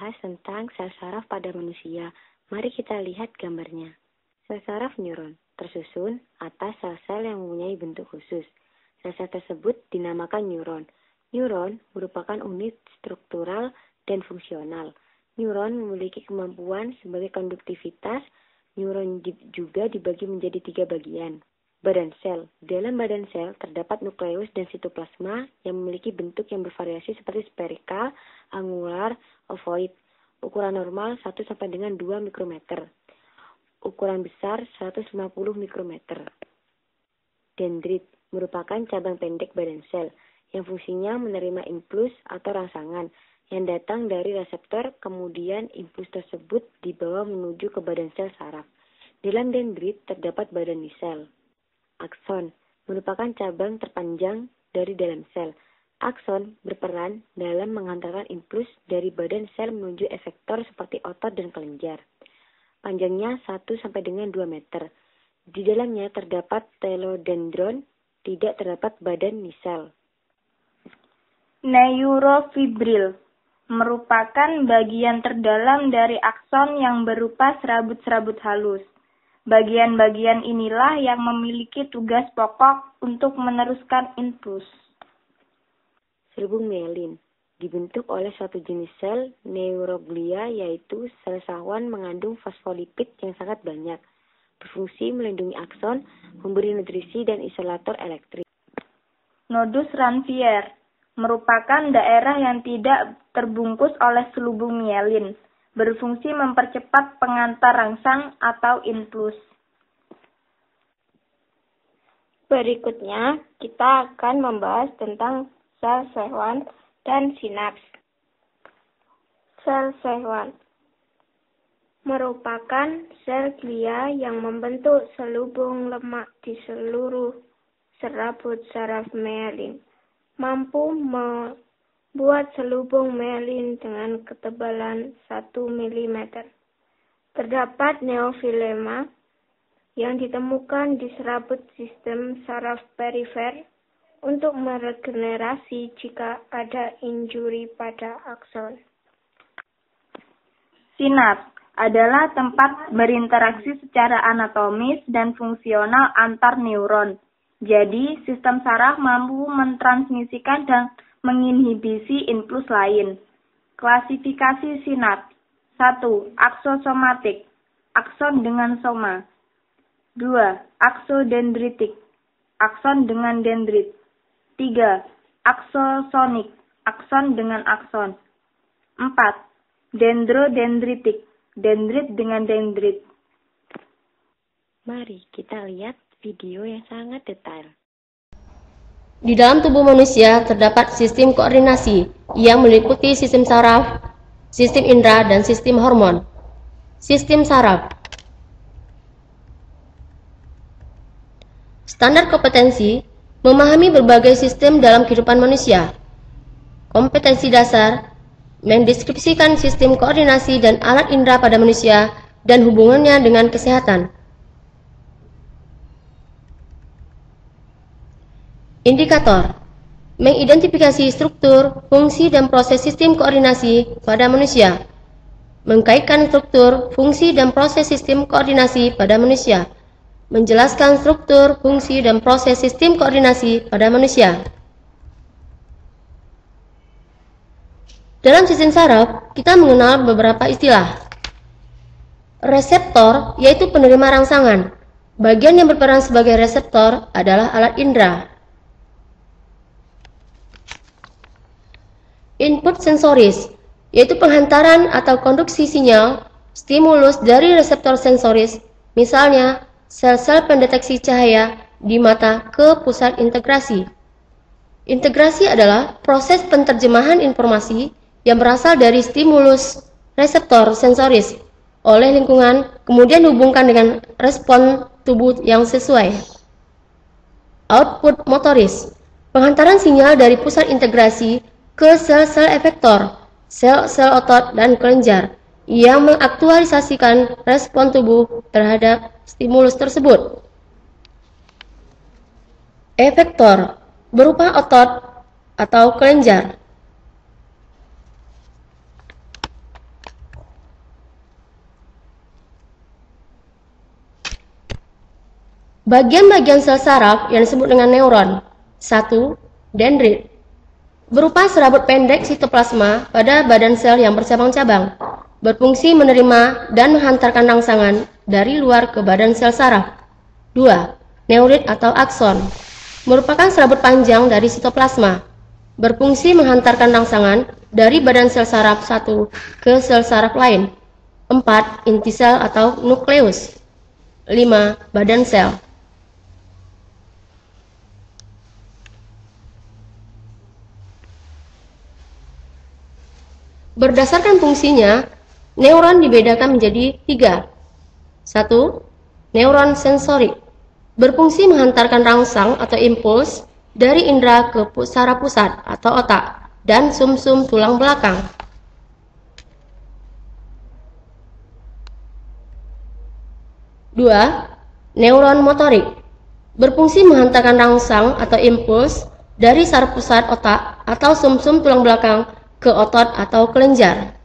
membahas tentang sel saraf pada manusia. Mari kita lihat gambarnya. Sel saraf neuron tersusun atas sel-sel yang mempunyai bentuk khusus. Sel-sel tersebut dinamakan neuron. Neuron merupakan unit struktural dan fungsional. Neuron memiliki kemampuan sebagai konduktivitas. Neuron juga dibagi menjadi 3 bagian. Badan sel. Dalam badan sel terdapat nukleus dan sitoplasma yang memiliki bentuk yang bervariasi seperti spherical, angular, ovoid. Ukuran normal 1 sampai dengan 2 mikrometer. Ukuran besar 150 mikrometer. Dendrit merupakan cabang pendek badan sel yang fungsinya menerima impuls atau rangsangan yang datang dari reseptor, kemudian impuls tersebut dibawa menuju ke badan sel saraf. Dalam dendrit terdapat badan sel. Akson merupakan cabang terpanjang dari dalam sel. Akson berperan dalam mengantarkan impuls dari badan sel menuju efektor seperti otot dan kelenjar. Panjangnya 1 sampai dengan 2 meter. Di dalamnya terdapat telodendron, tidak terdapat badan sel. Neurofibril merupakan bagian terdalam dari akson yang berupa serabut-serabut halus. Bagian-bagian inilah yang memiliki tugas pokok untuk meneruskan impuls. Selubung mielin dibentuk oleh suatu jenis sel neuroglia, yaitu sel sawan mengandung fosfolipid yang sangat banyak. Berfungsi melindungi akson, memberi nutrisi dan isolator elektrik. Nodus Ranvier merupakan daerah yang tidak terbungkus oleh selubung mielin. Berfungsi mempercepat pengantar rangsang atau impuls. Berikutnya, kita akan membahas tentang sel Schwann dan sinaps. Sel Schwann merupakan sel glia yang membentuk selubung lemak di seluruh serabut saraf mielin, mampu membuat selubung mielin dengan ketebalan 1 mm. Terdapat neofilema yang ditemukan di serabut sistem saraf perifer untuk meregenerasi jika ada injuri pada akson. Sinaps adalah tempat berinteraksi secara anatomis dan fungsional antar neuron. Jadi, sistem saraf mampu mentransmisikan dan menginhibisi impuls lain. Klasifikasi sinaps. 1. Aksosomatik, akson dengan soma. 2. Aksodendritik, akson dengan dendrit. 3. Aksosonik, akson dengan akson. 4. Dendrodendritik, dendrit dengan dendrit. Mari kita lihat video yang sangat detail. Di dalam tubuh manusia terdapat sistem koordinasi yang meliputi sistem saraf, sistem indera, dan sistem hormon. Sistem saraf. Standar kompetensi memahami berbagai sistem dalam kehidupan manusia. Kompetensi dasar mendeskripsikan sistem koordinasi dan alat indera pada manusia dan hubungannya dengan kesehatan. Indikator mengidentifikasi struktur, fungsi, dan proses sistem koordinasi pada manusia. Mengkaitkan struktur, fungsi, dan proses sistem koordinasi pada manusia. Menjelaskan struktur, fungsi, dan proses sistem koordinasi pada manusia. Dalam sistem saraf, kita mengenal beberapa istilah. Reseptor, yaitu penerima rangsangan. Bagian yang berperan sebagai reseptor adalah alat indera. Input sensoris, yaitu penghantaran atau konduksi sinyal stimulus dari reseptor sensoris, misalnya sel-sel pendeteksi cahaya di mata ke pusat integrasi. Integrasi adalah proses penterjemahan informasi yang berasal dari stimulus reseptor sensoris oleh lingkungan, kemudian dihubungkan dengan respon tubuh yang sesuai. Output motoris, penghantaran sinyal dari pusat integrasi ke sel-sel efektor, sel-sel otot dan kelenjar yang mengaktualisasikan respon tubuh terhadap stimulus tersebut. Efektor berupa otot atau kelenjar. Bagian-bagian sel saraf yang disebut dengan neuron. 1. Dendrit. Berupa serabut pendek sitoplasma pada badan sel yang bercabang-cabang, berfungsi menerima dan menghantarkan rangsangan dari luar ke badan sel saraf. 2. Neurit atau akson. Merupakan serabut panjang dari sitoplasma, berfungsi menghantarkan rangsangan dari badan sel saraf satu ke sel saraf lain. 4. Inti sel atau nukleus. 5. Badan sel. Berdasarkan fungsinya, neuron dibedakan menjadi 3. 1. Neuron sensorik. Berfungsi menghantarkan rangsang atau impuls dari indera ke saraf pusat atau otak dan sumsum tulang belakang. 2. Neuron motorik. Berfungsi menghantarkan rangsang atau impuls dari saraf pusat otak atau sumsum tulang belakang ke otot atau kelenjar.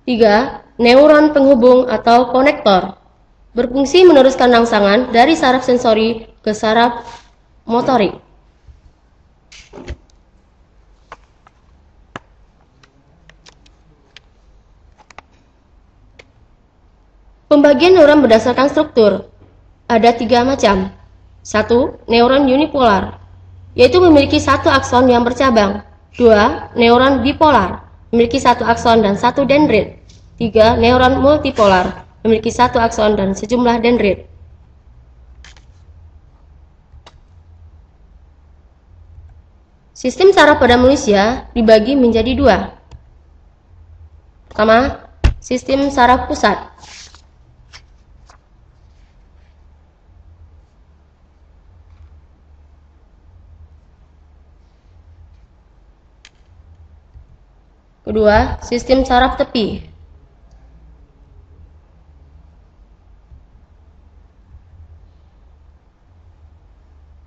3. Neuron penghubung atau konektor. Berfungsi meneruskan rangsangan dari saraf sensori ke saraf motorik. Pembagian neuron berdasarkan struktur. Ada 3 macam. 1. Neuron unipolar, yaitu memiliki 1 akson yang bercabang. 2. Neuron bipolar, memiliki 1 akson dan 1 dendrit. 3. Neuron multipolar, memiliki 1 akson dan sejumlah dendrit. Sistem saraf pada manusia dibagi menjadi 2. Pertama, sistem saraf pusat. Kedua, sistem saraf tepi.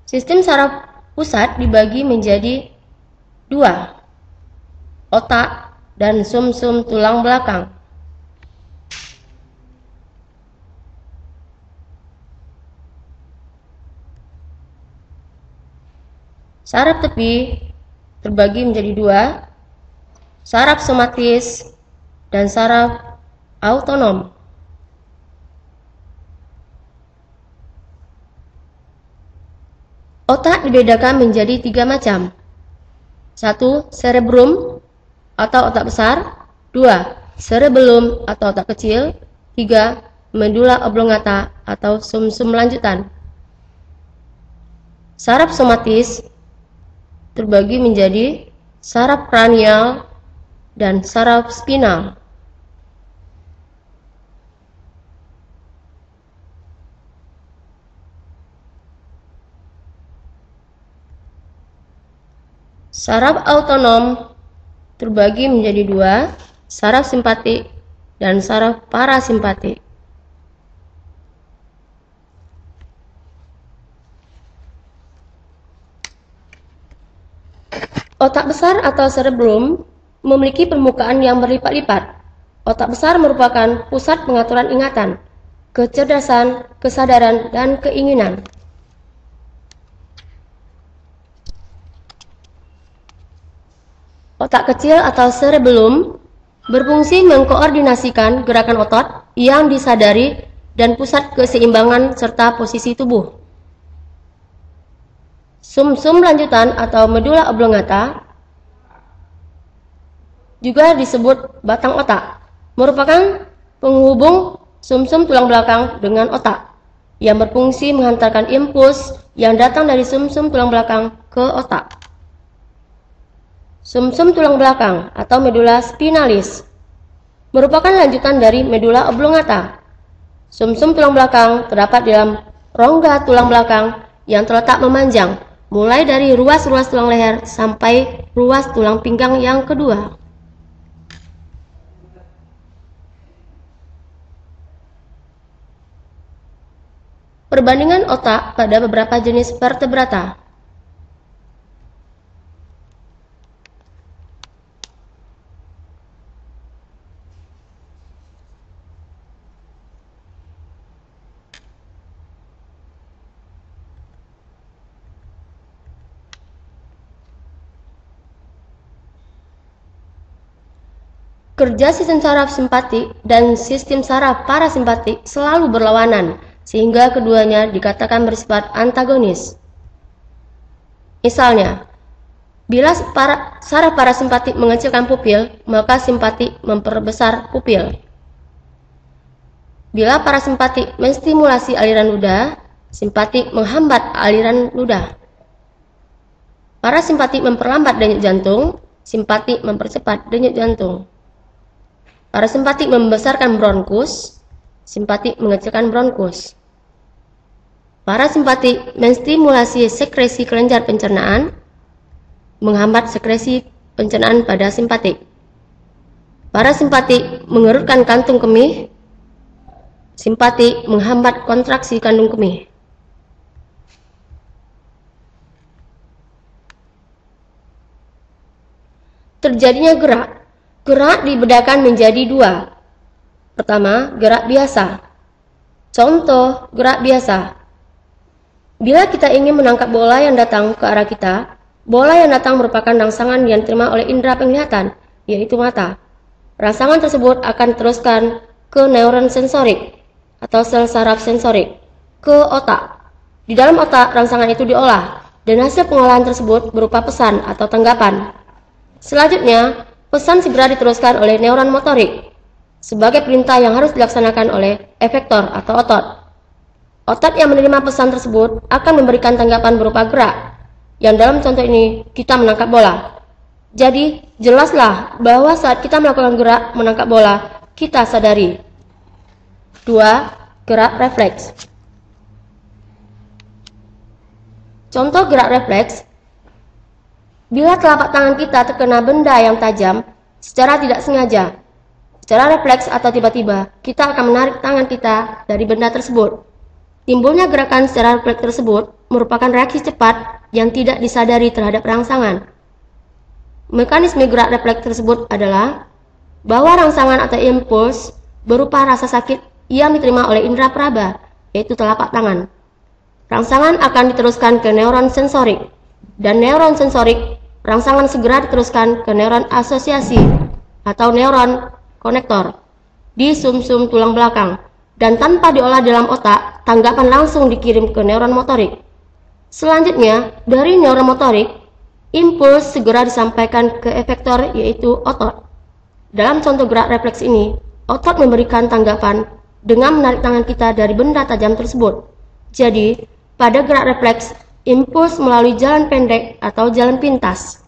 Sistem saraf pusat dibagi menjadi 2. Otak dan sumsum tulang belakang. Saraf tepi terbagi menjadi 2. Saraf somatis dan saraf autonom. Otak dibedakan menjadi 3 macam. 1. Cerebrum atau otak besar. 2. Cerebellum atau otak kecil. 3. Medulla oblongata atau sumsum lanjutan. Saraf somatis terbagi menjadi saraf kranial dan saraf spinal. Saraf autonom terbagi menjadi 2, saraf simpatik dan saraf parasimpatik. Otak besar atau cerebrum memiliki permukaan yang berlipat-lipat. Otak besar merupakan pusat pengaturan ingatan, kecerdasan, kesadaran, dan keinginan. Otak kecil atau cerebellum berfungsi mengkoordinasikan gerakan otot yang disadari dan pusat keseimbangan serta posisi tubuh. Sumsum lanjutan atau medulla oblongata juga disebut batang otak, merupakan penghubung sumsum tulang belakang dengan otak yang berfungsi menghantarkan impuls yang datang dari sumsum tulang belakang ke otak. Sumsum tulang belakang atau medulla spinalis merupakan lanjutan dari medulla oblongata. Sumsum tulang belakang terdapat dalam rongga tulang belakang yang terletak memanjang, mulai dari ruas-ruas tulang leher sampai ruas tulang pinggang yang kedua. Perbandingan otak pada beberapa jenis vertebrata. Kerja sistem saraf simpatik dan sistem saraf parasimpatik selalu berlawanan, sehingga keduanya dikatakan bersifat antagonis. Misalnya, bila saraf parasimpatik mengecilkan pupil, maka simpatik memperbesar pupil. Bila parasimpatik menstimulasi aliran ludah, simpatik menghambat aliran ludah. Parasimpatik memperlambat denyut jantung, simpatik mempercepat denyut jantung. Parasimpatik membesarkan bronkus, simpatik mengecilkan bronkus. Parasimpatik menstimulasi sekresi kelenjar pencernaan, menghambat sekresi pencernaan pada simpatik. Parasimpatik mengerutkan kantung kemih, simpatik menghambat kontraksi kandung kemih. Terjadinya gerak. Gerak dibedakan menjadi dua. Pertama, gerak biasa. Contoh gerak biasa. Bila kita ingin menangkap bola yang datang ke arah kita, bola yang datang merupakan rangsangan yang diterima oleh indera penglihatan, yaitu mata. Rangsangan tersebut akan diteruskan ke neuron sensorik atau sel saraf sensorik, ke otak. Di dalam otak, rangsangan itu diolah, dan hasil pengolahan tersebut berupa pesan atau tanggapan. Selanjutnya, pesan segera diteruskan oleh neuron motorik sebagai perintah yang harus dilaksanakan oleh efektor atau otot. Otot yang menerima pesan tersebut akan memberikan tanggapan berupa gerak, yang dalam contoh ini kita menangkap bola. Jadi, jelaslah bahwa saat kita melakukan gerak menangkap bola, kita sadari. 2. Gerak refleks. Contoh gerak refleks, bila telapak tangan kita terkena benda yang tajam secara tidak sengaja, secara refleks atau tiba-tiba, kita akan menarik tangan kita dari benda tersebut. Timbulnya gerakan secara refleks tersebut merupakan reaksi cepat yang tidak disadari terhadap rangsangan. Mekanisme gerak refleks tersebut adalah bahwa rangsangan atau impuls berupa rasa sakit yang diterima oleh indera peraba, yaitu telapak tangan. Rangsangan akan diteruskan ke neuron sensorik, dan neuron sensorik rangsangan segera diteruskan ke neuron asosiasi atau neuron konektor di sumsum tulang belakang, dan tanpa diolah dalam otak, tanggapan langsung dikirim ke neuron motorik. Selanjutnya, dari neuron motorik, impuls segera disampaikan ke efektor, yaitu otot. Dalam contoh gerak refleks ini, otot memberikan tanggapan dengan menarik tangan kita dari benda tajam tersebut. Jadi, pada gerak refleks, impuls melalui jalan pendek atau jalan pintas.